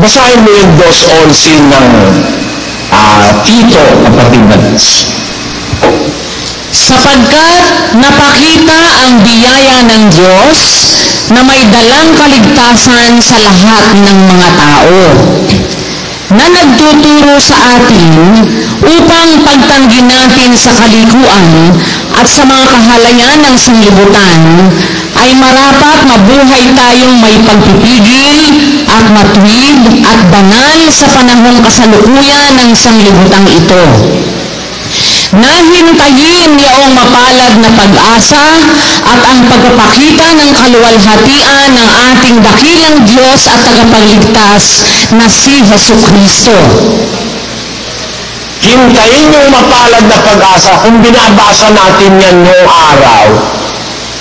Basahin mo yung 2:11 ng Tito, kapatid na sapagkat napakita ang biyaya ng Diyos na may dalang kaligtasan sa lahat ng mga tao, na nagtuturo sa atin upang pagtanggin natin sa kalikuan at sa mga kahalayan ng sanlibutan ay marapat mabuhay tayong may pagpipigil at matuwid at banal sa panahong kasalukuyan ng sanglibutang ito. Nahintayin niyaong mapalad na pag-asa at ang pagpapakita ng kaluwalhatian ng ating dakilang Diyos at tagapagligtas na si Jesucristo. Hintayin yung mapalad na pag-asa. Kung binabasa natin yan noong araw,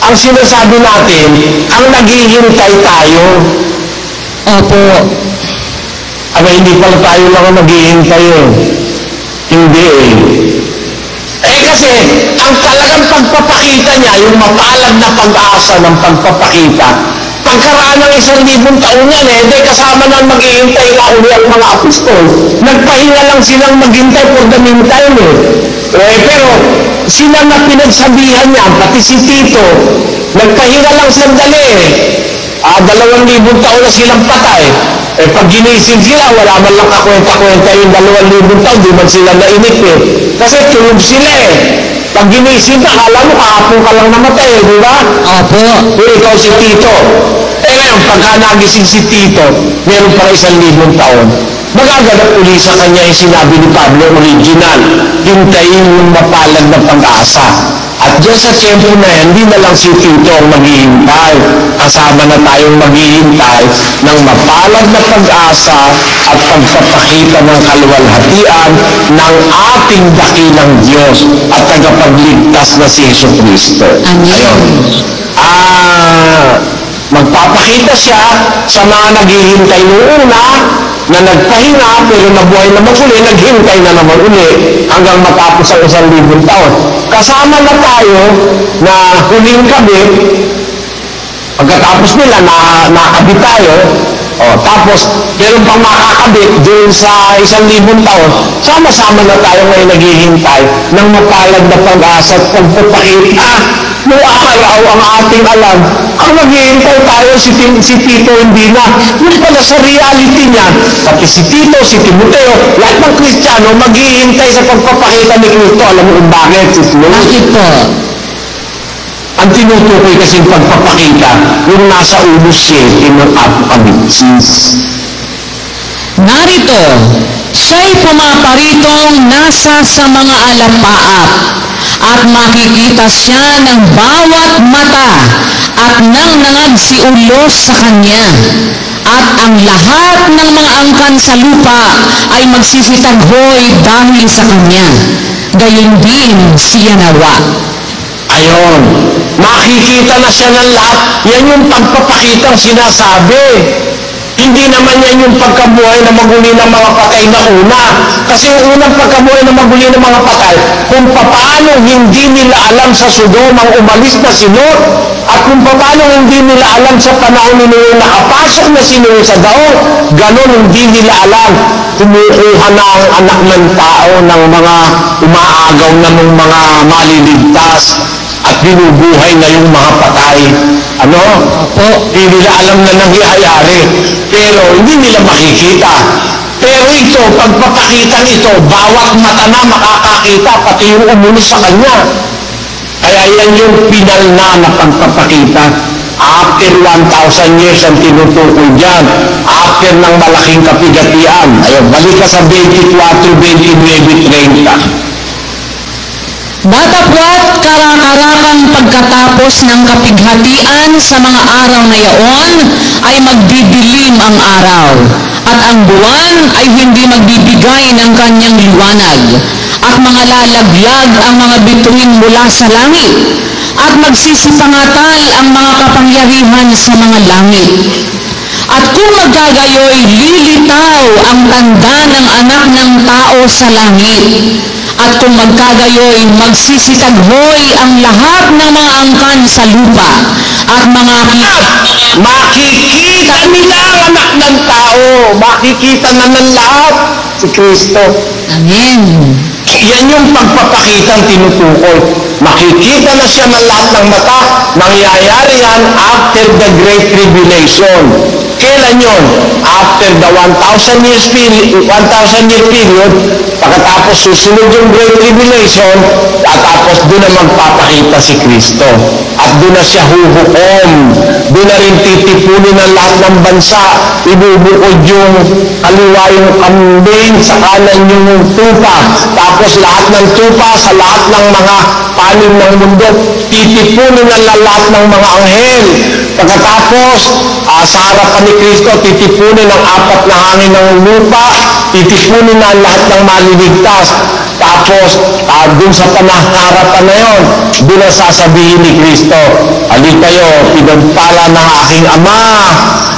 ang sinasabi natin, ang naghihintay tayo. Opo. Aba, hindi pala tayo lang ang naghihintay eh. Hindi eh. Kasi ang talagang pagpapakita niya, yung mapalad na pag-asa ng pagpapakita, pagkaraan ng 1,000 taon yan kasama nang maghihintay na uli ang mga apostol. Nagpahinga lang silang maghintay for the meantime pero sila na pinagsabihan niya, pati si Tito, nagpahinga lang sandali 2,000 taon na silang patay. Pag ginising sila, wala man lang kakwenta-kwenta yung 2,000 taon, di man sila nainip Kasi tulog sila Pag ginising ka, alam mo, kahapon ka lang namatay di ba? Opo. Ikaw si Tito. Ngayon, pagka nagising si Tito, meron pang 1,000 taon. Magaganap uli sa kanya yung sinabi ni Pablo, original. Hintayin yung mapalad na pag-asa. At Diyos sa tiyempo na yan, hindi na lang si Tito ang maghihintay. Kasama na tayong maghihintay ng mapalad na pag-asa at pagpapakita ng kaluwalhatian ng ating dakilang Diyos at tagapagligtas na si Jesucristo. Amen. Magpapakita siya sa mga naghihintay noong una na nagpahinga pero nabuhay naman uli, naghintay na naman uli hanggang matapos ang 1,000 taon. Kasama na tayo na huling kabit, pagkatapos nila nakabit tayo, tapos meron pang makakabit doon sa 1,000 taon, sama-sama na tayo ngayon naghihintay ng mapalad na pag-asa at pagpapakita noong araw ang ating alam. Ang naghihintay tayo si Tito hindi na. Yung pala sa reality niya, pati si Tito, si Timoteo, lahat ng Kristiyano maghihintay sa pagpapakita ni Kristo. Alam mo kung bakit? Bakit po? Ang tinutukoy kasi pagpapakita, yung nasa ulo 7 ng Apokalipsis. Narito, siya'y pumaparitong nasa sa mga alapaap at makikita siya ng bawat mata at nang si ulos sa kanya. At ang lahat ng mga angkan sa lupa ay magsisitaghoy dahil sa kanya. Gayon din siya nawa. Ayon, makikita na siya ng lahat. Yan yung pagpapakitang sinasabi. Hindi naman yan yung pagkabuhay na maguli ng mga patay na una. Kasi yung unang pagkabuhay na maguli ng mga patay, kung paano hindi nila alam sa Sodoma ang umalis na si Lot, at kung paano hindi nila alam sa panahon ni Noe nakapasok na si Noe sa daon, ganon hindi nila alam. Kumukuha na ang anak ng tao ng mga umaagaw na ng mga maliligtas at binubuhay na yung mga patay. Hindi nila alam na nangyayari. Pero hindi nila makikita. Pero ito, pagpapakitang ito, bawat mata na makakakita, pati yung umulo sa kanya. Kaya yan yung pinal na pagpapakita. After 1,000 years ang tinutukoy dyan. After ng malaking kapigatian. Ayun, balik ka sa 24, 29, 30. Datapwat karakarakang pagkatapos ng kapighatian sa mga araw na yaon ay magdidilim ang araw at ang buwan ay hindi magbibigay ng kanyang liwanag at mga lalaglag ang mga bituin mula sa langit at magsisipangatal ang mga kapangyarihan sa mga langit. At kung magkagayoy, lilitaw ang tanda ng anak ng tao sa langit. At kung magkagayoy, magsisitaghoy ang lahat ng mga angkan sa lupa at mga Makikita nila ang anak ng tao. Makikita na ng lahat si Kristo. Amen. Yan yung pagpapakitang tinutukoy. Makikita na siya ng lahat ng mata. Mangyayari yan after the Great Tribulation. Kailan yun? After the 1,000 year period, pagkatapos susunod yung Great Tribulation, at tapos doon na magpapakita si Kristo. At doon na siya huhukom. Doon na rin titipunin ng lahat ng bansa. Ibubukod yung kaliwa yung kambing, sa kanan yung tupa. Tapos lahat ng tupa sa lahat ng mga panig ng mundo, titipunin ng lahat ng mga anghel. Pagkatapos, sa harapan ni Kristo, titipunin ang apat na hangin ng lupa, titipunin na lahat ng maliligtas. Tapos, dun sa panaharapan na yon, dun na sasabihin ni Kristo, "Halika kayo, pinagpala ng aking Ama,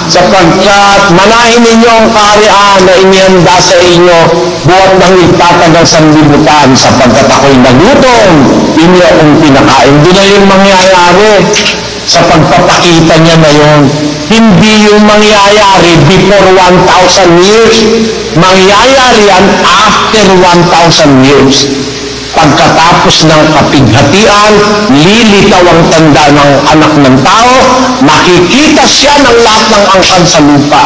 sapagkat manahin ninyo ang kaharian na inihanda sa inyo, buhat ng itatagal sa libutan, sapagkat ako'y nagutom, inyo akong pinakain." Doon na yung mangyayari sa pagpapakita niya na yun. Hindi yung mangyayari before 1,000 years. Mangyayari yan after 1,000 years. Pagkatapos ng kapighatian, lilitaw ang tanda ng anak ng tao, makikita siya ng lahat ng angkan sa lupa.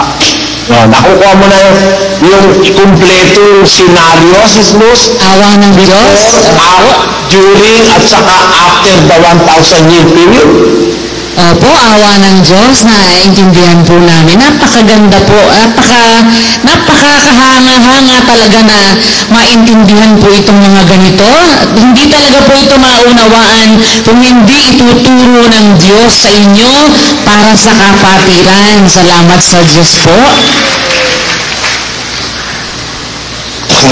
Nakukuha mo na yung kumpletong senaryo, Sismus? Awa ng Diyos. During at saka after the 1,000 year period. Opo, awa ng Diyos, naiintindihan po namin. Napakaganda po, napakakahanga-hanga talaga na maintindihan po itong mga ganito. Hindi talaga po ito maunawaan kung hindi ituturo ng Diyos sa inyo para sa kapatiran. Salamat sa Diyos po.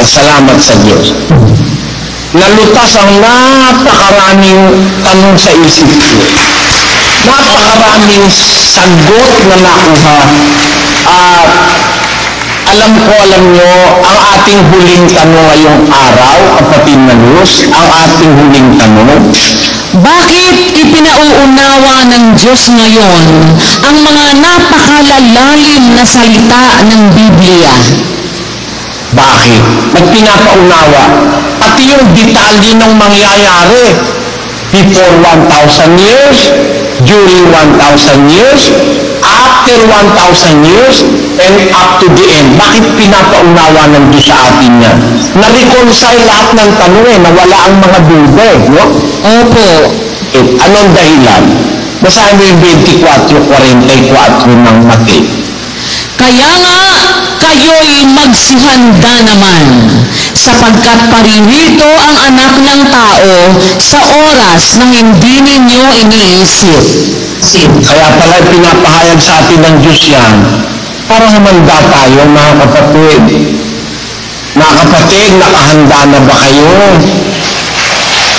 Salamat sa Diyos. Nalutas ang napakaraming tanong sa isip ko. Napakaraming sagot na nakuha. At alam nyo, ang ating huling tanong ngayong araw, kapatid na Luz, ang ating huling tanong, bakit ipinauunawa ng Diyos ngayon ang mga napakalalalim na salita ng Biblia? Bakit? Nagpinapaunawa. Pati yung detalye ng mangyayari. Before 1,000 years, during 1,000 years, after 1,000 years, and up to the end. Bakit pinapaunawa ng Diyos sa atin yan? Na-reconcile lahat ng tanong nawala ang mga duda no? Opo. Anong dahilan? Basahin mo yung 24:44 ng Mateo. Kaya nga, kayo'y magsihanda naman, sapagkat paririto ang anak ng tao sa oras na hindi ninyo iniisip. Kaya pala pinapahayag sa atin ng Diyos yan, para humanda tayo, mga kapatid. Mga kapatid, nakahanda na ba kayo?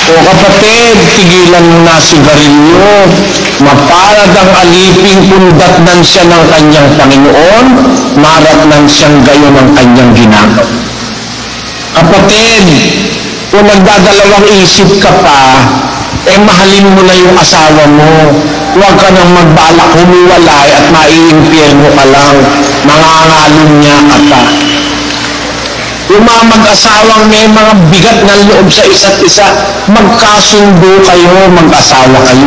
O kapatid, tigilan mo na sigarilyo. Mapalad ang aliping kundatnan siya ng kanyang Panginoon, maratnan siyang gayon ng kanyang ginagawa. Kapatid, kung nagdadalawang isip ka pa, mahalin mo na yung asawa mo. Huwag ka nang magbalak humiwalay at maiimpyerno ka lang. Mangangalon niya ka pa. Yung mga mag-asawang may mga bigat ng loob sa isa't isa, magkasundo kayo, mag-asawa kayo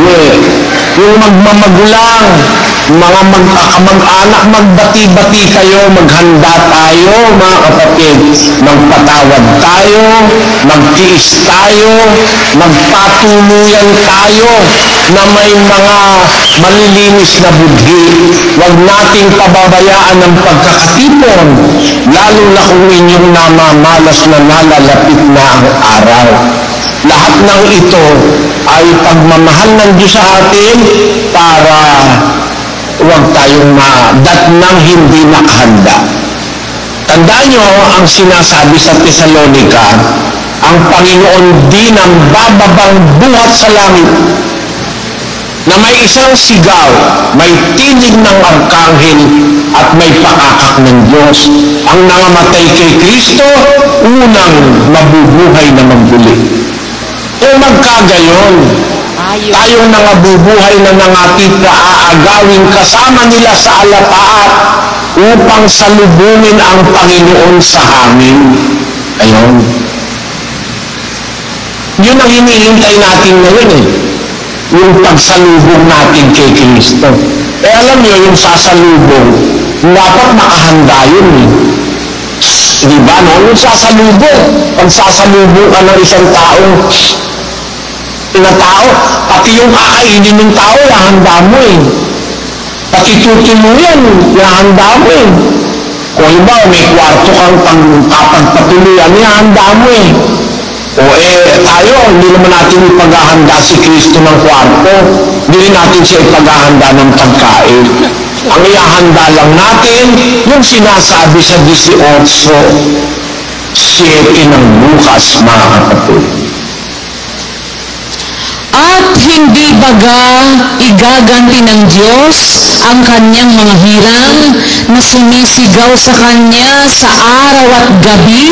Yung magmamagulang, mga mag-anak, magbati-bati kayo, maghanda tayo, mga kapatid. Magpatawad tayo, magtiis tayo, magpatuluyan tayo na may mga malilinis na budhi. Huwag nating pababayaan ng pagkakatipon, lalo na kung inyong namamalas na nalalapit na ang araw. Lahat ng ito ay pagmamahal ng Diyos sa atin para huwag tayong madatnang hindi nakahanda. Tandaan nyo ang sinasabi sa Tesalonica, ang Panginoon din ang bababang buhat sa langit. na may isang sigaw, may tinig ng arkanghel at may pakakak ng Diyos. Ang nangamatay kay Kristo, unang mabubuhay na magmuli. Kung magkagayon, tayong nangabubuhay na nangakit na aagawin kasama nila sa alapaap upang salubungin ang Panginoon sa hangin. Ayun. Yun ang hinihintay natin ngayon yung pagsalubong natin kay Kristo. Alam nyo, yung sasalubong, dapat nakahanda yun Diba, no? Yung sasalubong, pag sasalubong ka ng isang taong pati yung kakainin ng tao, ihahanda mo Pati tuti mo yan, ihahanda mo Kung iba, may kwarto kang pagpatuloyan, ihahanda mo tayo, hindi naman natin ipaghahanda si Kristo ng kwarto. Hindi natin siya ipaghahanda ng pagkain. Ang ihahanda lang natin, yung sinasabi sa 18:7 ng Lucas, mga kapatid. At hindi baga igaganti ng Diyos ang kanyang mga hirang na sumisigaw sa kanya sa araw at gabi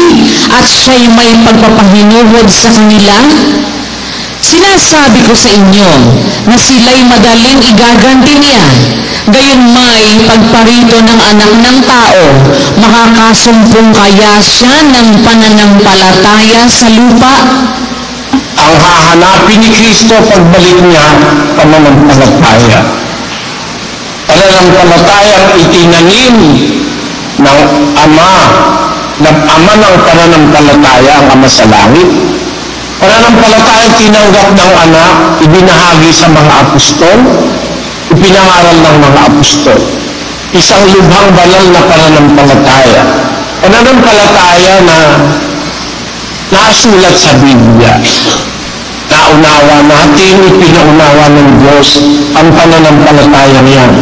at siya'y may pagpapahinuhod sa kanila? Sinasabi ko sa inyo na sila'y madaling igaganti niya. Gayunmay pagparito ng anak ng tao, makakasumpong kaya siya ng pananampalataya sa lupa? Ang hahanapin ni Kristo pagbalik niya, pananampalataya. Pananampalatayang itinanim ng Ama, ng Ama ng pananampalataya, ang Ama sa langit. Pananampalatayang tinanggap ng Anak, ibinahagi sa mga apostol, ipinangaral ng mga apostol. Isang lubhang banal na pananampalataya. Pananampalataya na nasulat sa Biblia. Naunawa natin, ipinaunawa ng Diyos ang pananampalatayang yan.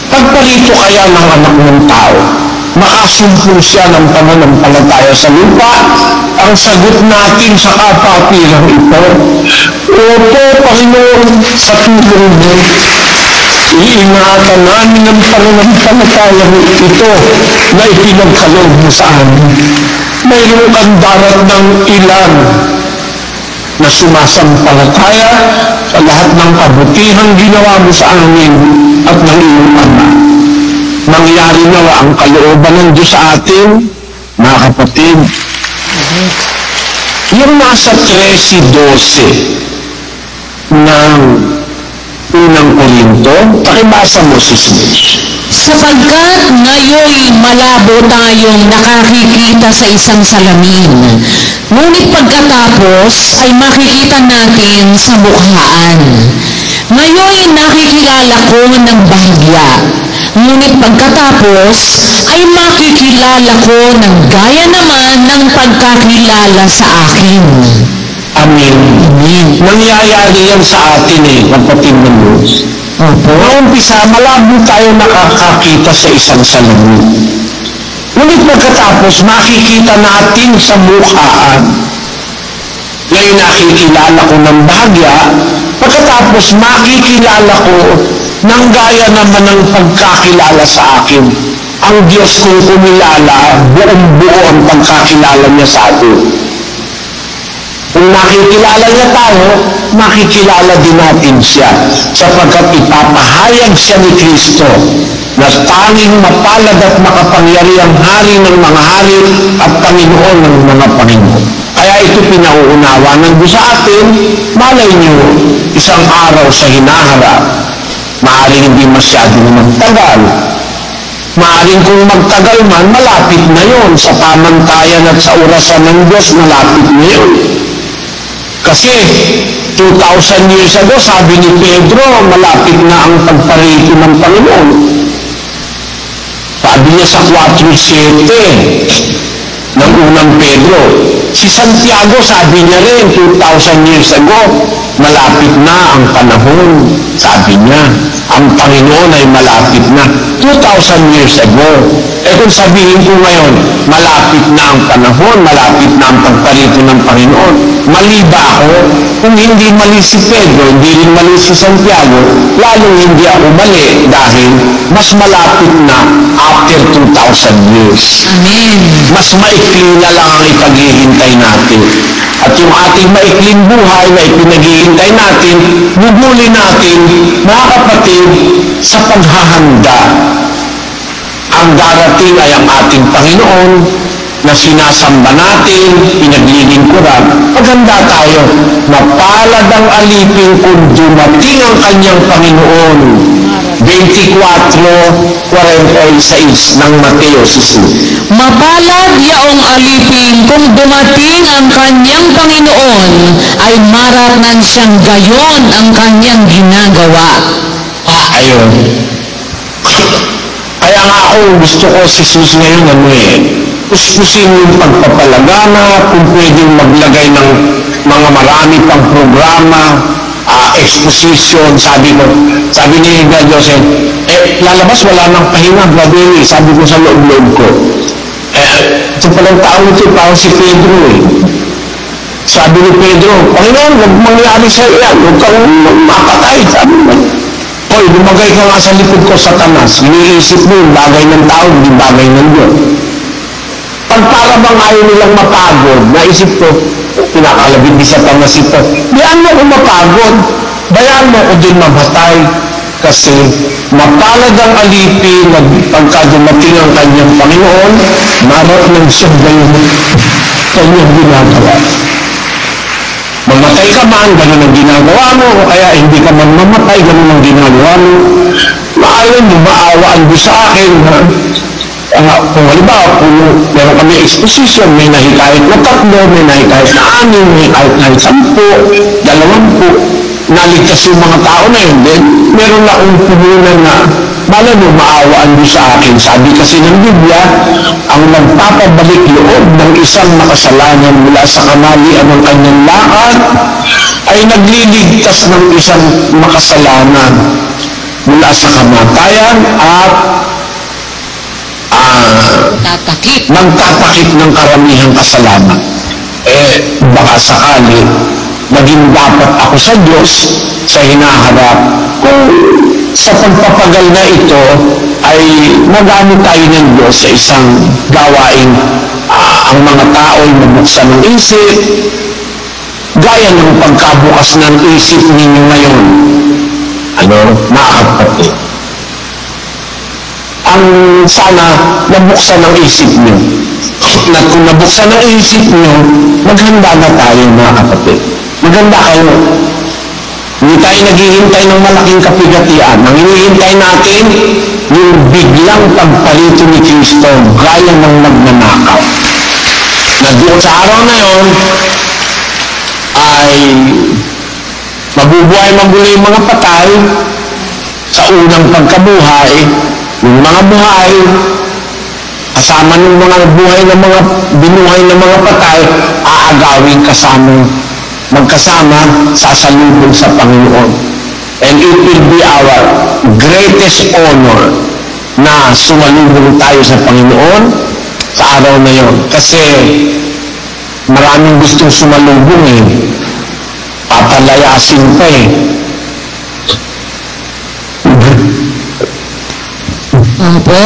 Pagparito kaya ng anak ng tao, makasumpong siya ng pananampalataya sa lupa, ang sagot natin sa kapapirang ito, Opo, Panginoon, sa tulong mo, iingatan namin ang pananampalatayang ito na ipinagkaloob mo sa amin. Mayroon kang darat ng ilan na sumasampalataya sa lahat ng kabutihang ginawa mo sa amin at ng iyong Ama. Mangyari nawa ang kalooban ng Diyos sa atin, mga kapatid. Yung nasa 13:12 ng unang Korinto, pakibasa mo si Sapagkat ngayoy malabo tayong nakakikita sa isang salamin, ngunit pagkatapos ay makikita natin sa mukhaan. Ngayoy nakikilala ko ng bahagya, ngunit pagkatapos ay makikilala ko ng gaya naman ng pagkakilala sa akin. Amen. Nangyayari yan sa atin kapatid ng Diyos. Umpisa, malabo tayo nakakakita sa isang salamin. Ngunit pagkatapos, makikita natin sa mukhaan. Ngayon nakikilala ko ng bahagya, pagkatapos makikilala ko ng gaya naman ng pagkakilala sa akin. Ang Diyos kong kumilala, buong-buo ang pagkakilala niya sa atin. Kung nakikilala niya tayo, makikilala din natin siya sapagkat ipapahayag siya ni Kristo na tanging mapalad at makapangyarihang hari ng mga hari at Panginoon ng mga Panginoon. Kaya ito pinauunawa ng Diyos sa atin, malay niyo, isang araw sa hinaharap, maaaring hindi masyadong magtagal. Maaaring kung magtagal man, malapit na yon sa pamantayan at sa orasan ng Diyos, malapit na yun. Kasi 2,000 years ago, sabi ni Pedro, malapit na ang pagparito ng Panginoon. Sabi niya sa 4:7, ng unang Pedro. Si Santiago, sabi niya rin, 2,000 years ago, malapit na ang panahon. Sabi niya, ang Panginoon ay malapit na. 2,000 years ago. Eh kung sabihin ko ngayon, malapit na ang panahon, malapit na ang pagparito ng Panginoon, mali ba ako? Kung hindi mali si Pedro, hindi rin mali si Santiago, lalong hindi ako mali dahil mas malapit na after 2,000 years. Amen. Mas maikli na lang ang ipaghihintay natin. At yung ating maikling buhay na ipinaghihintay natin, gugulin natin, mga kapatid, sa paghahanda. Ang darating ay ang ating Panginoon na sinasamba natin, pinaglilingkuran. Paghanda tayo, mapalad ang alipin kung dumating ang kanyang Panginoon. 24:46 ng Mateo 16. Mapalad yaong alipin kung dumating ang kanyang Panginoon ay maratnan siyang gayon ang kanyang ginagawa. Ayun. Kaya nga ako gusto ko si Jesus ngayon kuskusin yung pagpapalagana, kung pwedeng maglagay ng mga marami pang programa, exposition, sabi ni Brother Joseph, lalabas wala nang pahinga, Brother, sabi ko sa loob-loob ko. Ito palang tao ito, parang si Pedro Sabi ni Pedro, Panginoon, huwag mangyari sa iyan, huwag kang mapatay, sabi mo. Hoy, lumagay ka nga sa likod ko, Satanas. Iniisip mo yung bagay ng tao, hindi bagay ng Diyos. Pag para bang ayaw nilang mapagod, naisip ko, pinakalabit di Satanas ito. Bayaan mo kung mapagod, bayaan mo ko din mamatay. Kasi mapalad ang alipin na pagka dumating ang kanyang Panginoon, marot ng siyang gayon kanyang ginagawa. Mamatay ka man, ganun ang ginagawa mo, o kaya hindi ka man mamatay, ganun ang ginagawa mo. Maayon mo, maawaan mo sa akin, ha? Kung halimbawa, kung meron kami exposition, may nahikayat na 3, may nahikayat na 6, may nahikayat na 10, 20, naligtas yung mga tao na yun, then meron na akong puhunan na bala mo, maawaan mo sa akin. Sabi kasi ng Biblia, ang nagpapabalik loob ng isang makasalanan mula sa kamalian ng kanyang lakad ay nagliligtas ng isang makasalanan mula sa kamatayan at nagtatakip ng karamihang kasalanan. Baka sakali maging dapat ako sa Diyos sa hinaharap kung sa pagpapagal na ito ay magamit tayo ng Diyos sa isang gawain ang mga tao ay mabuksan ng isip gaya ng pagkabukas ng isip ninyo ngayon. Mga kapatid, ang sana nabuksan ng isip nyo at kung nabuksan ng isip nyo, maghanda na tayo, mga kapatid. Maganda kayo. Hindi tayo naghihintay ng malaking kapigatian. Ang hinihintay natin, yung biglang pagparito ni Kristo gaya ng nagnanakaw. Na sa araw na yun, ay mabubuhay magulo yung mga patay sa unang pagkabuhay, yung mga buhay, kasama ng mga buhay ng mga binuhay ng mga patay, aagawin magkasama sasalubong sa Panginoon. And it will be our greatest honor na sumalubong tayo sa Panginoon sa araw na yon. Kasi maraming gustong sumalubong papalayasin pa Opo.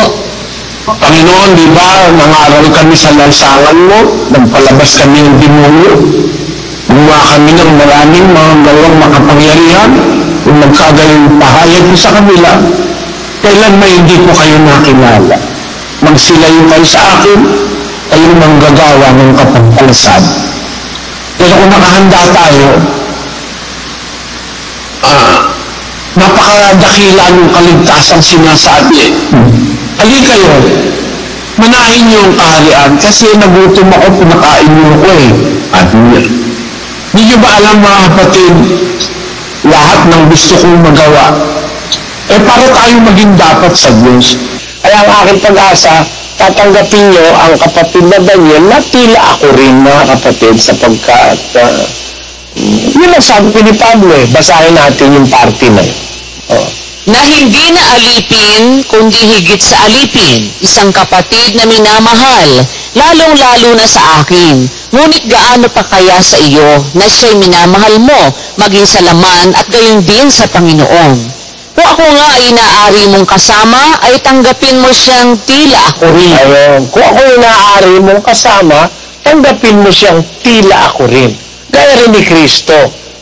Panginoon, di ba, nangaral kami sa lansangan mo, nagpalabas kami ng demonyo, gumawa kami ng maraming mga gawang makapangyarihan, kung nagkagaling pahayag ko sa kanila, kailan may hindi ko kayo nakilala. Magsilayo kayo sa akin, kayong manggagawa ng kapagpalasan. Pero kung nakahanda tayo, napakadakila ng kaligtasang sinasabi. Ali kayo, manahin niyo ang kaharian kasi nagutom ako, pinakain niyo ako At hindi niyo ba alam, mga kapatid, lahat ng gusto kong magawa, para tayo maging dapat sa Diyos. Kaya ang aking pag-asa, tatanggapin nyo ang kapatid na Daniel na tila ako rin, mga kapatid, sapagkat yun ang sabi ni Pablo eh. Basahin natin yung party na yun. Oh. Na hindi na alipin, kundi higit sa alipin, isang kapatid na minamahal, lalong-lalo na sa akin. Ngunit gaano pa kaya sa iyo na siya'y minamahal mo, maging sa laman at gayon din sa Panginoon. Kung ako nga ay inaari mong kasama, ay tanggapin mo siyang tila ako rin. Ayun. Kung ako inaari mong kasama, tanggapin mo siyang tila ako rin. Gaya rin ni Kristo.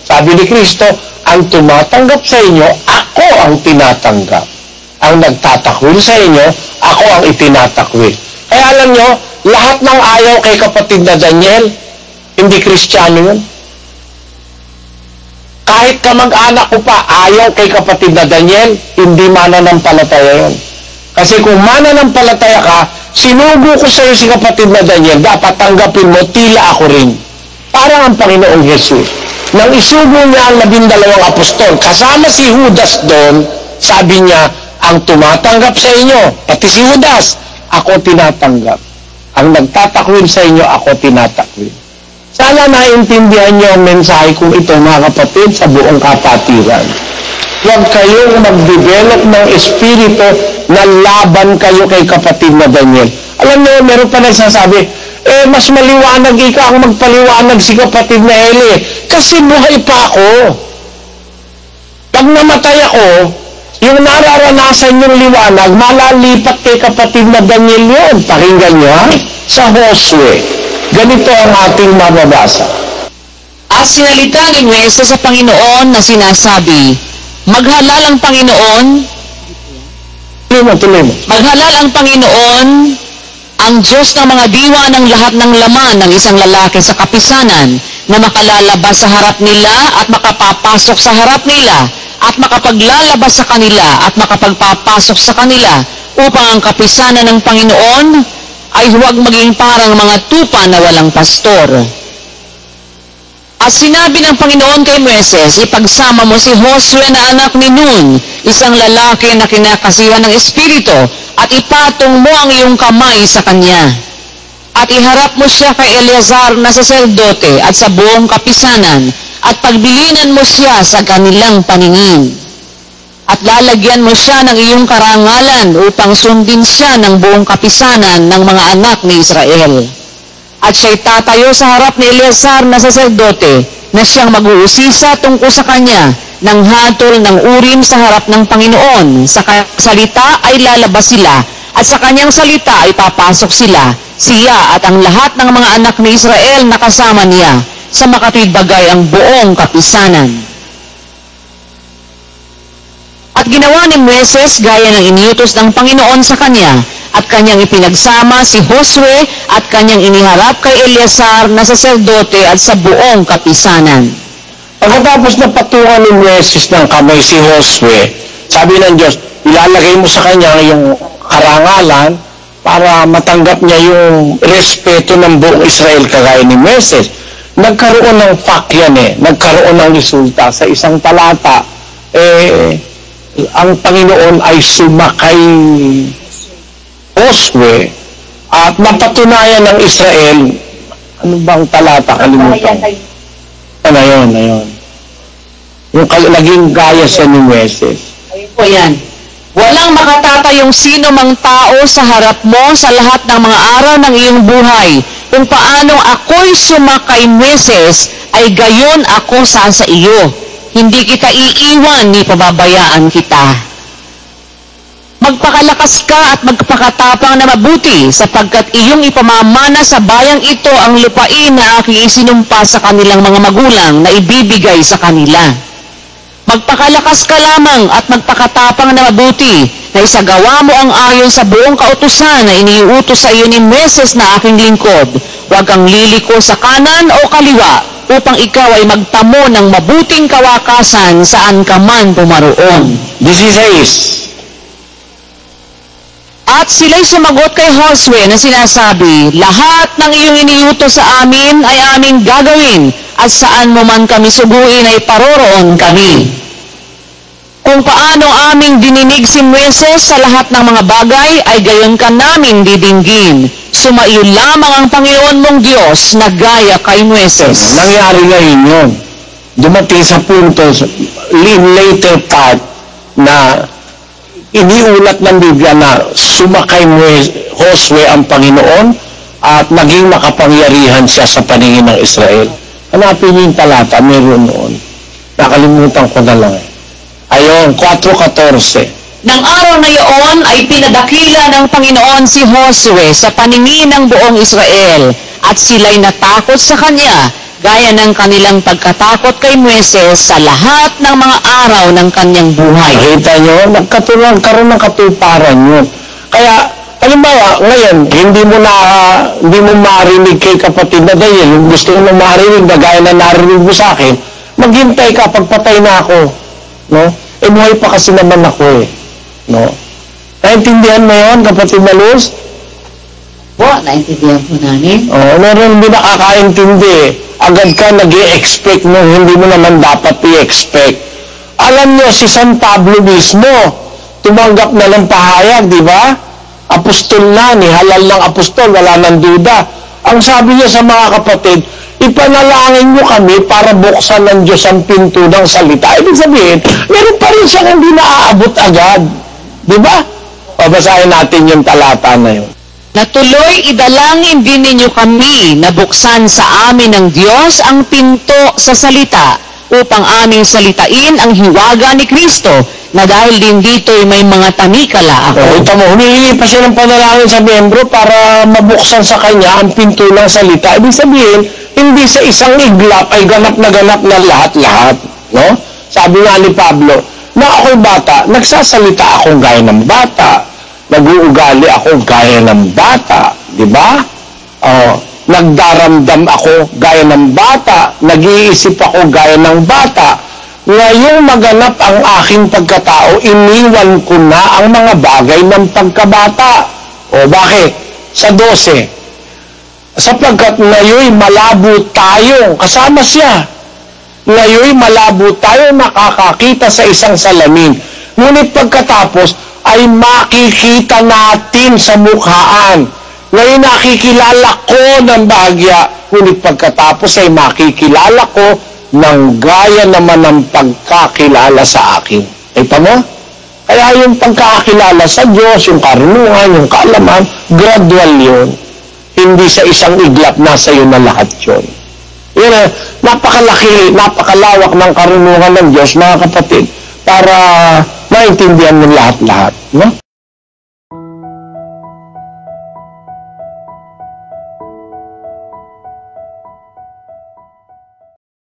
Sabi ni Kristo, ang tumatanggap sa inyo, ako ang tinatanggap. Ang nagtatakwil sa inyo, ako ang itinatakwil. Kaya alam nyo, lahat ng ayaw kay kapatid na Daniel, hindi Kristiyano yun. Kahit kamag-anak ko pa, ayaw kay kapatid na Daniel, hindi mananampalataya yun. Kasi kung mananampalataya ka, sinugo ko sa iyo si kapatid na Daniel, dapat tanggapin mo, tila ako rin. Parang ang Panginoong Jesus. Nang isugo niya ang 12 apostol, kasama si Judas doon, sabi niya, ang tumatanggap sa inyo, pati si Judas, ako tinatanggap. Ang nagtatakwil sa inyo, ako tinatakwil. Sana naintindihan niyo ang mensahe kong ito, mga kapatid, sa buong kapatiran. Huwag kayong mag-develop ng espiritu na laban kayo kay kapatid na Daniel. Alam niyo, meron pa nagsasabi, mas maliwanag ika ang magpaliwanag si kapatid na Eli. Kasi buhay pa ako. Pag namatay ako, yung nararanasan yung liwanag, malalipat kay kapatid na Daniel yun. Pakinggan nyo, ha? Sa Josue. Ganito ang ating mababasa. At sinalita ni Moises sa Panginoon na sinasabi, maghalal ang Panginoon, Tuloy mo. maghalal ang Panginoon, ang Diyos ng mga diwa ng lahat ng laman ng isang lalaki sa kapisanan na makalalabas sa harap nila at makapapasok sa harap nila at makapaglalabas sa kanila at makapagpapasok sa kanila upang ang kapisanan ng Panginoon ay huwag maging parang mga tupa na walang pastor. At sinabi ng Panginoon kay Moises, ipagsama mo si Josue na anak ni Nun, isang lalaki na kinakasihan ng Espiritu, at ipatong mo ang iyong kamay sa kanya. At iharap mo siya kay Eleazar na saserdote at sa buong kapisanan, at pagbilinan mo siya sa kanilang paningin. At lalagyan mo siya ng iyong karangalan upang sundin siya ng buong kapisanan ng mga anak ni Israel. At siya'y tatayo sa harap ni Eleazar na saserdote na siyang mag-uusisa tungkol sa kanya ng hatol ng urim sa harap ng Panginoon. Sa salita ay lalabas sila at sa kanyang salita ay papasok sila, siya at ang lahat ng mga anak ni Israel na kasama niya sa makatwidbagay ang buong kapisanan. At ginawa ni Moises gaya ng iniutos ng Panginoon sa kanya, at kanyang ipinagsama si Josue at kanyang iniharap kay Eleazar na saserdote at sa buong kapisanan. Pagkatapos na patungan ni Moises ng kamay si Josue, sabi ng Diyos, ilalagay mo sa kanya yung karangalan para matanggap niya yung respeto ng buong Israel kagaya ni Moises. Nagkaroon ng fact yan nagkaroon ng resulta. Sa isang talata, ang Panginoon ay sumakay Josue at napatunayan ng Israel, ano bang talata? Kalimutan. Ayun. Yung naging gaya siya ni Moises. Ayun po yan. Walang makatatayong sino mang tao sa harap mo sa lahat ng mga araw ng iyong buhay. Kung paanong ako'y sumakay Moises, ay gayon ako sa iyo. Hindi kita iiwan ni pababayaan kita. Magpakalakas ka at magpakatapang na mabuti, sapagkat iyong ipamamana sa bayang ito ang lupain na aking isinumpa sa kanilang mga magulang na ibibigay sa kanila. Magpakalakas ka lamang at magpakatapang na mabuti, na isagawa mo ang ayon sa buong kautusan na iniutos sa iyo ni Moises na aking lingkod. Huwag kang liliko sa kanan o kaliwa, upang ikaw ay magtamo ng mabuting kawakasan saan ka man pumaroon. 16. At sila'y sumagot kay Josue na sinasabi, lahat ng iyong iniutos sa amin ay aming gagawin, at saan mo man kami suguin ay paroroon kami. Kung paano aming dininig si Moises sa lahat ng mga bagay, ay gayon ka namin didinggin. Sumaiyo lamang ang Panginoon mong Diyos na gaya kay Moises. Nangyari ngayon yun. Dumating sa punto, later part, na iniulat ng Biblia na sumakay Josue ang Panginoon at naging makapangyarihan siya sa paningin ng Israel. Hanapin niyo yung talata, meron noon. Nakalimutan ko na lang. Ayon, 4:14. Nang araw na iyon ay pinadakila ng Panginoon si Josue sa paningin ng buong Israel at sila'y natakot sa kanya gaya ng kanilang pagkatakot kay Moises sa lahat ng mga araw ng kanyang buhay. Nakita nyo, karoon ng katuparan yun. Kaya, halimbawa, ngayon, hindi mo marinig kay kapatid na Daniel, gusto mo marinig na gaya na narinig mo sa akin, maghintay ka, pagpatay na ako. No? Eh, buhay pa kasi naman ako eh. No? Naintindihan mo yun, kapatid na Luz? Po, naintindihan po namin. Meron hindi nakakaintindi. Agad ka nag-i-expect mo, hindi mo naman dapat i-expect. Alam nyo, si San Pablo mismo, tumanggap na ng pahayag, di ba? Apostol na, ni halal ng apostol, wala nang duda. Ang sabi niya sa mga kapatid, ipanalangin nyo kami para buksan ng Diyos ang pinto ng salita. Ibig sabihin, meron pa rin siyang hindi naaabot agad. Di ba? Babasahin natin yung talata na yun. Natuloy idalangin din ninyo kami na buksan sa amin ng Diyos ang pinto sa salita upang aming salitain ang hiwaga ni Kristo na dahil din dito'y may mga tanikala ako. Ito mo, humihingi pa siya ng panalangin sa miyembro para mabuksan sa kanya ang pinto ng salita. Ibig sabihin, hindi sa isang iglap ay ganap na lahat-lahat. No? Sabi nga ni Pablo, na ako'y bata, nagsasalita akong gaya ng bata. Nag-uugali ako gaya ng bata. Di ba? Nagdaramdam ako gaya ng bata. Nag-iisip ako gaya ng bata. Ngayong maganap ang aking pagkatao, iniwan ko na ang mga bagay ng pagkabata. O bakit? Sa 12. Sapagkat ngayoy malabo tayo, kasama siya. Ngayoy malabo tayo nakakakita sa isang salamin. Ngunit pagkatapos ay makikita natin sa mukhaan. Ngayon nakikilala ko ng bahagya, ngunit pagkatapos ay makikilala ko ng gaya naman ng pagkakilala sa akin. Ito mo? Kaya yung pagkakilala sa Diyos, yung karunungan, yung kaalaman, gradual yun. Hindi sa isang iglap, nasa iyo na lahat yun. Yan, napakalaki, napakalawak ng karunungan ng Diyos, mga kapatid, para maintindihan mo lahat-lahat. No?